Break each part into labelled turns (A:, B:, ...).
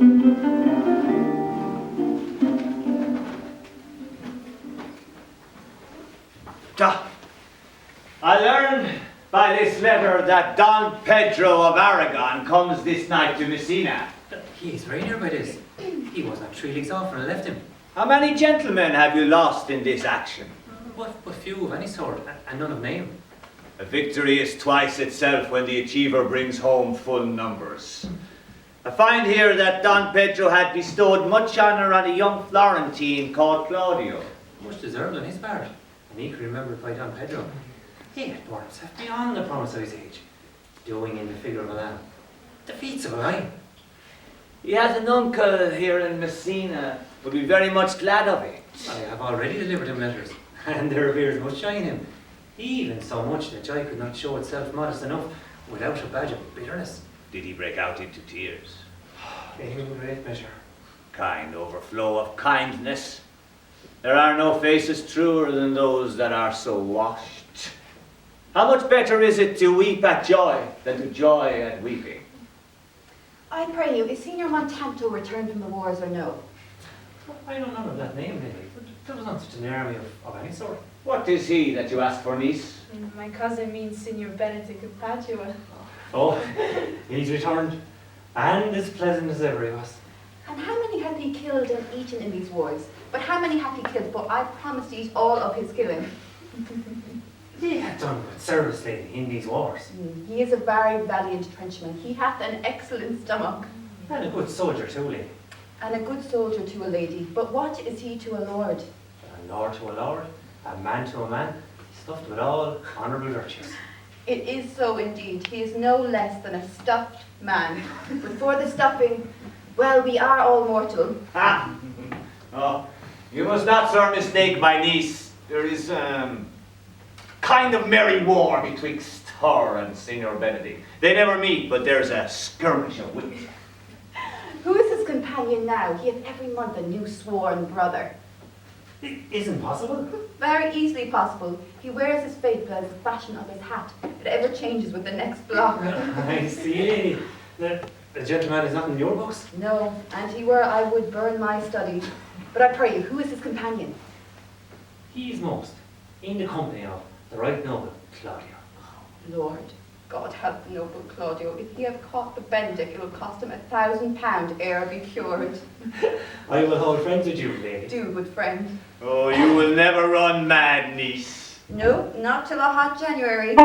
A: I learned by this letter that Don Pedro of Aragon comes this night to Messina.
B: He is very near by this. He was not 3 leagues off when I left him.
A: How many gentlemen have you lost in this action?
B: But few of any sort, and none of name.
A: A victory is twice itself when the achiever brings home full numbers. I find here that Don Pedro had bestowed much honour on a young Florentine called Claudio.
B: Much deserved on his part, and equally remembered by Don Pedro. He had borne himself beyond the promise of his age, doing in the figure of a lamb the feats of a lion.
A: He has an uncle here in Messina, would be very much glad of it.
B: I have already delivered him letters, and there appears much joy in him, even so much that joy could not show itself modest enough without a badge of bitterness.
A: Did he break out into tears?
B: In great measure.
A: Kind overflow of kindness. There are no faces truer than those that are so washed. How much better is it to weep at joy than to joy at weeping?
C: I pray you, is Signor Montanto returned from the wars or no?
B: Well, I know none of that name, Lady, but there was not such an army of any sort.
A: What is he that you ask for, niece?
D: My cousin means Signor Benedick of Padua.
B: Oh, he's returned, and as pleasant as ever he was.
C: And how many hath he killed and eaten in these wars? But how many hath he killed? For I promise to eat all of his killing.
B: He had done good service, Lady, in these wars.
C: He is a very valiant trenchman. He hath an excellent stomach.
B: And a good soldier too, Lady.
C: And a good soldier to a lady. But what is he to a lord?
B: A lord to a lord, a man to a man, stuffed with all honourable virtues.
C: It is so indeed. He is no less than a stuffed man. But for the stuffing, well, we are all mortal.
A: Ha! Oh, you must not, sir, mistake my niece. There is, kind of merry war betwixt her and Signor Benedick. They never meet, but there's a skirmish of wit.
C: Who is his companion now? He hath every month a new sworn brother.
B: It isn't possible.
C: Very easily possible. He wears his faithful as the fashion of his hat. It ever changes with the next block.
B: I see. The gentleman is not in your books?
C: No, and he were, I would burn my study. But I pray you, who is his companion?
B: He is most in the company of the right noble Claudio.
C: Lord, God help the noble Claudio. If he have caught the Benedick, it will cost him £1,000 ere be cured.
B: I will hold friends with you, Lady.
C: Do, good friend.
A: Oh, you will never run mad, niece.
C: No, not till a hot January.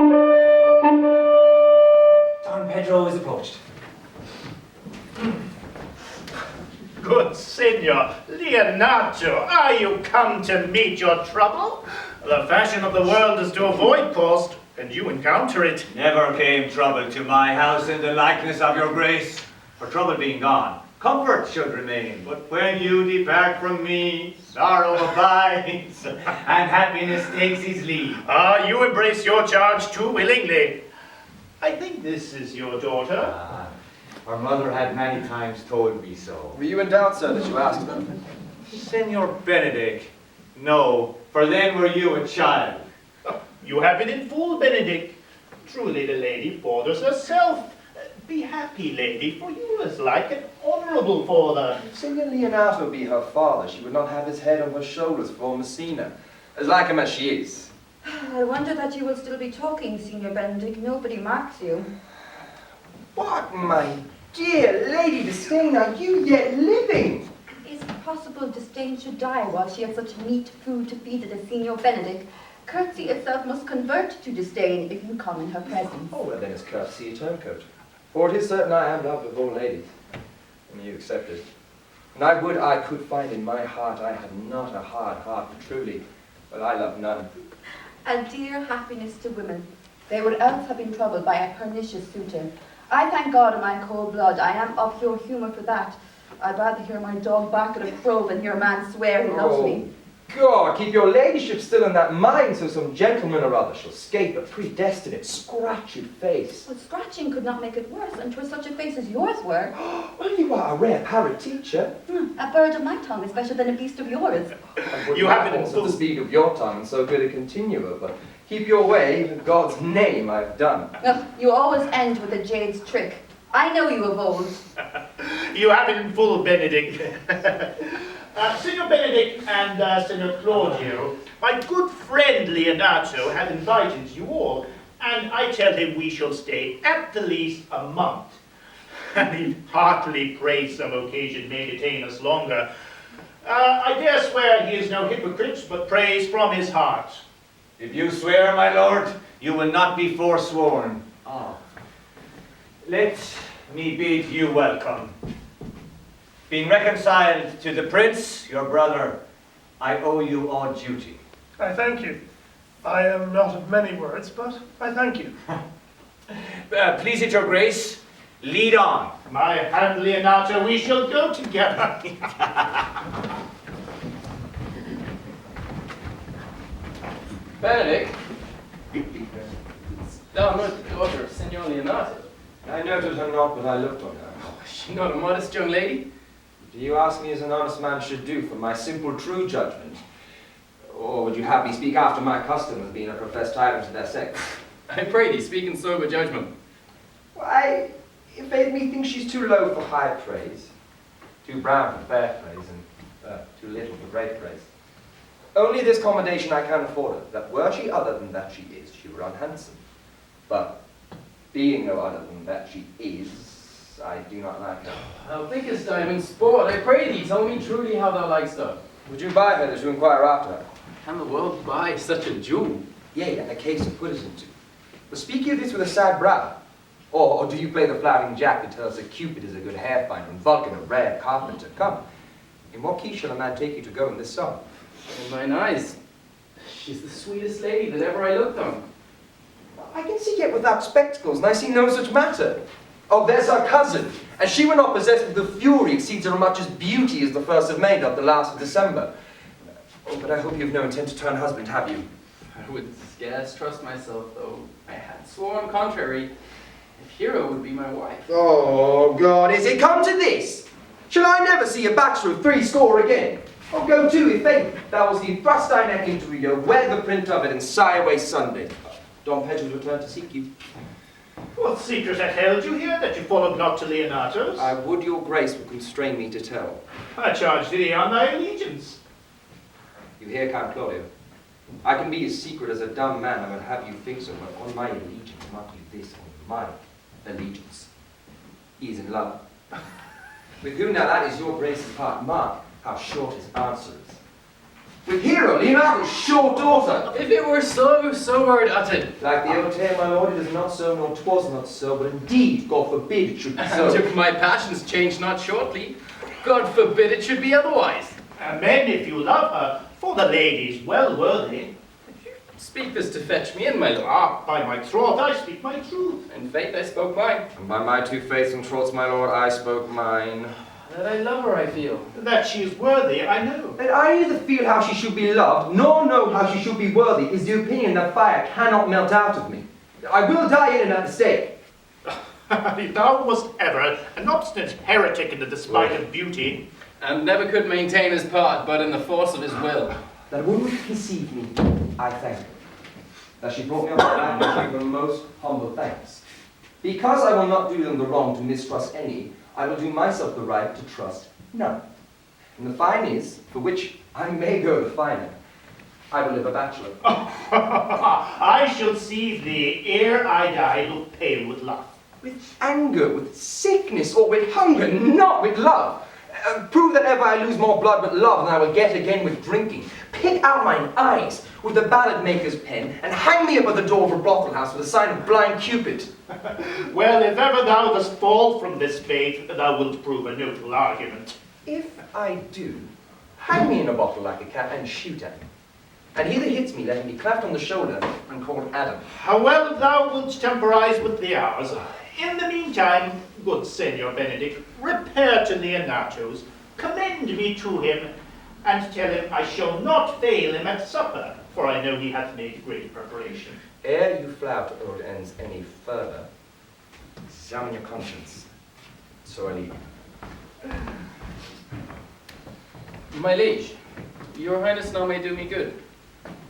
B: Don Pedro is approached.
E: Good Signor Leonato, are you come to meet your trouble? The fashion of the world is to avoid cost, and you encounter it.
A: Never came trouble to my house in the likeness of your grace. For trouble being gone, comfort should remain. But when you depart from me, sorrow abides, and happiness takes his leave.
E: Ah, you embrace your charge too willingly. I think this is your daughter.
A: Our mother had many times told me so.
F: Were you in doubt, sir, that you asked them?
A: Signor Benedick, no, for then were you a child.
E: You have it in full, Benedick. Truly the lady forders herself. Be happy, lady, for you is like an honourable father.
F: If Signor Leonato be her father, she would not have his head on her shoulders for Messina, as like him as she is.
C: I wonder that you will still be talking, Signor Benedick. Nobody marks you.
F: What, my dear Lady Disdain, are you yet living?
C: Is it possible Disdain should die while she had such meat food to feed it as Signor Benedick? Courtesy itself must convert to disdain if you come in her presence.
F: Oh, well then it's courtesy a turncoat. For it is certain I am loved of all ladies, and you accepted. And I would I could find in my heart I had not a hard heart, for truly, but I love none.
C: A dear happiness to women. They would else have been troubled by a pernicious suitor. I thank God in my cold blood I am of your humour for that. I'd rather hear my dog bark at a crow than hear a man swear he loves me.
F: God, keep your ladyship still in that mind, so some gentleman or other shall scape a predestinate, scratched face.
C: But scratching could not make it worse, and 'twas such a face as yours were.
F: Well, you are a rare parrot teacher.
C: A bird of my tongue is better than a beast of yours.
E: You have it in
F: also
E: full.
F: the speed of your tongue, and so good a continuer, but keep your way, in God's name I've done.
C: You always end with a jade's trick. I know you of old.
E: You have it in full, Benedick. Signor Benedick and Signor Claudio, my good friend Leonato has invited you all, and I tell him we shall stay at the least a month. And he heartily prays some occasion may detain us longer. I dare swear he is no hypocrite, but prays from his heart.
A: If you swear, my lord, you will not be forsworn.
B: Oh,
A: Let me bid you welcome. Being reconciled to the prince, your brother, I owe you all duty.
G: I thank you. I am not of many words, but I thank you.
A: Please it your grace, lead on.
E: My hand, Leonato, we shall go together.
F: Benedick? Leonato's daughter, Signor Leonato. I noted her not when I looked on her. Oh, is she not a modest young lady? Do you ask me as an honest man should do for my simple true judgment? Or would you have me speak after my custom as being a professed tyrant to their sex?
H: I pray thee, speak in sober judgment.
F: Why, it made me think she's too low for high praise, too brown for fair praise, and too little for great praise. Only this commendation I can afford her, that were she other than that she is, she were unhandsome. But being no other than that she is, I do not like her.
H: Thou thinkest I am in sport. I pray thee, tell me truly how thou likest her.
F: Would you buy her to inquire after her?
H: Can the world buy such a jewel?
F: Yea, and a case to put it into. But speak you this with a sad brow? Or do you play the flouting jack that tells that Cupid is a good hair finder and Vulcan a rare carpenter? Come, in what key shall a man take you to go in this song?
H: In mine eyes, she's the sweetest lady that ever I looked on.
F: I can see yet without spectacles, and I see no such matter. Oh, there's our cousin, and she were not possessed with the fury exceeds her much as beauty is the 1st of May, not the last of December. Oh, but I hope you have no intent to turn husband, have you?
H: I would scarce trust myself, though I had sworn contrary, if Hero would be my wife.
F: Oh, God, is it come to this? Shall I never see a bachelor of 60 again? Oh, go to, if faith, thou wilt see thrust thy neck into a yoke, wear the print of it, and sigh away Sunday. Don Pedro's returned to seek you.
E: What secret hath held you here, that you followed not to Leonato's?
F: I would your grace would constrain me to tell.
E: I charge thee on thy allegiance.
F: You hear, Count Claudio? I can be as secret as a dumb man, I would have you think so, but on my allegiance, mark you this, on my allegiance. He is in love. With whom now that is your grace's part, mark how short his answer is. With Hero, Leonato's short daughter.
H: If it were so, so were it uttered.
F: Like the old tale, my lord, it is not so, nor 'twas not so, but indeed, God forbid it should be so.
H: And if my passions change not shortly, God forbid it should be otherwise.
E: Men, if you love her, for the lady's well worthy.
H: Speak this to fetch me in, my lord.
E: Ah, by my troth, I speak my truth.
H: In faith I spoke mine.
F: And by my 2 faiths and troths, my lord, I spoke mine.
H: That I love her, I feel.
E: That she is worthy, I know.
F: That I neither feel how she should be loved, nor know how she should be worthy, is the opinion that fire cannot melt out of me. I will die in and at the stake.
E: Thou wast ever an obstinate heretic in the despite of beauty.
H: And never could maintain his part, but in the force of his will.
F: That woman conceived me, I thank her. That she brought me up to land, I give her most humble thanks. Because I will not do them the wrong to mistrust any, I will do myself the right to trust none. And the fine is, for which I may go the finer, I will live a bachelor.
E: I shall see thee, ere I die, look pale with love.
F: With anger, with sickness, or with hunger, not with love. Prove that ever I lose more blood with love than I will get again with drinking. Pick out mine eyes with the ballad maker's pen, and hang me up at the door of a brothel house with a sign of blind Cupid.
E: Well, if ever thou dost fall from this faith, thou wilt prove a notable argument.
F: If I do, hang me in a bottle like a cat and shoot at me. And he that hits me, let him be clapped on the shoulder and called Adam.
E: How well thou wilt temporize with the hours. In the meantime, good Senor Benedick, repair to Leonato's, commend me to him, and tell him I shall not fail him at supper, for I know he hath made great preparation.
F: Ere you flout old ends any further, examine your conscience. So I leave you.
H: My liege, your highness now may do me good.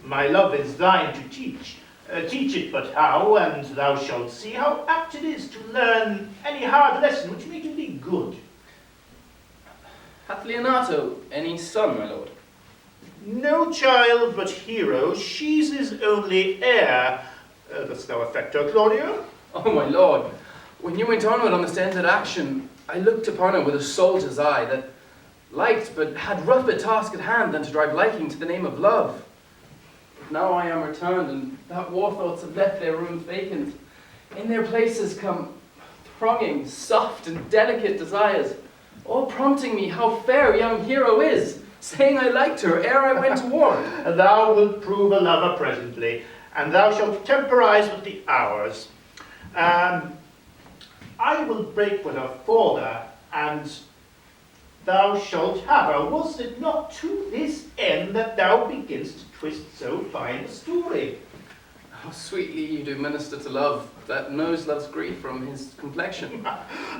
E: My love is thine to teach. Teach it but how, and thou shalt see how apt it is to learn any hard lesson which may do thee good.
H: Hath Leonato any son, my lord?
E: No child but Hero, she's his only heir. Dost thou affect her, Claudio?
H: Oh, my lord, when you went onward on the standard action, I looked upon her with a soldier's eye that liked but had rougher task at hand than to drive liking to the name of love. But now I am returned, and that war thoughts have left their rooms vacant. In their places come thronging, soft and delicate desires, all prompting me how fair young Hero is, saying I liked her ere I went to war.
E: Thou wilt prove a lover presently, and thou shalt temporize with the hours. I will break with her further, and thou shalt have her. Was it not to this end that thou beginst to twist so fine a story?
H: How sweetly you do minister to love, that knows love's grief from his complexion.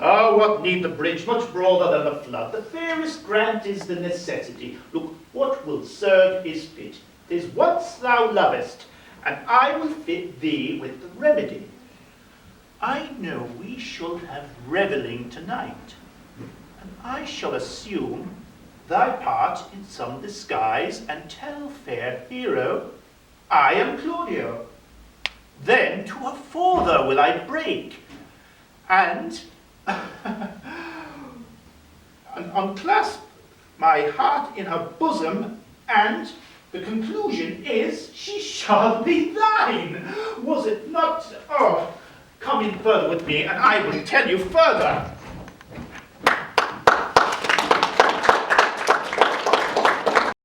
E: Oh, what need the bridge, much broader than the flood? The fairest grant is the necessity. Look, what will serve is fit. 'Tis once thou lovest, and I will fit thee with the remedy. I know we shall have revelling tonight, and I shall assume thy part in some disguise, and tell fair Hero, I am Claudio. Then to her father will I break, and unclasp my heart in her bosom, and the conclusion is she shall be thine. Was it not? Oh, come in further with me, and I will tell you further.